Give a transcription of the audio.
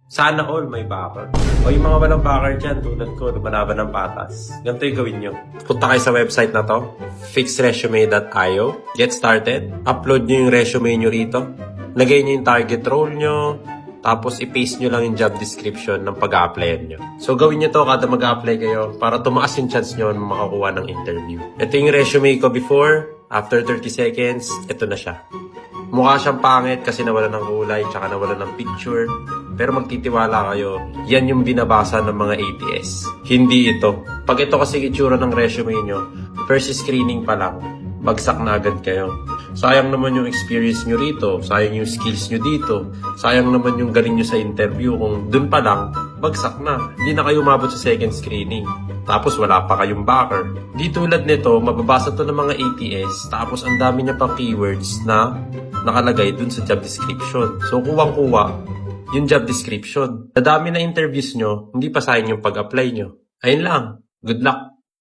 Sana all may backer. O yung mga walang backer dyan, tulad ko, lumalaban ng patas. Ganito yung gawin nyo. Punta kayo sa website na to, fixedresume.io. Get started. Upload nyo yung resume nyo rito. Lagay nyo yung target role nyo. Tapos i-paste nyo lang yung job description ng pag-a-applyan nyo. So gawin nyo to kada mag-a-apply kayo para tumaas yung chance nyo na makakuha ng interview. Ito yung resume ko before. After 30 seconds, ito na siya. Mukha siyang pangit kasi nawalan ng kulay tsaka nawalan ng picture. Pero magtitiwala kayo, yan yung binabasa ng mga ATS. Hindi ito. Pag ito kasi itsura ng resume nyo, first screening pa lang, bagsak na agad kayo. Sayang naman yung experience nyo rito, sayang yung skills nyo dito, sayang naman yung galing nyo sa interview kung dun pa lang, bagsak na. Hindi na kayo umabot sa second screening. Tapos wala pa kayong backer. Di tulad nito, mababasa to ng mga ATS, tapos ang dami niya pang keywords na nakalagay dun sa job description. So kuwang-kuwa yung job description. Sa dami na interviews nyo, hindi pa sayang yung pag-apply nyo. Ayun lang. Good luck!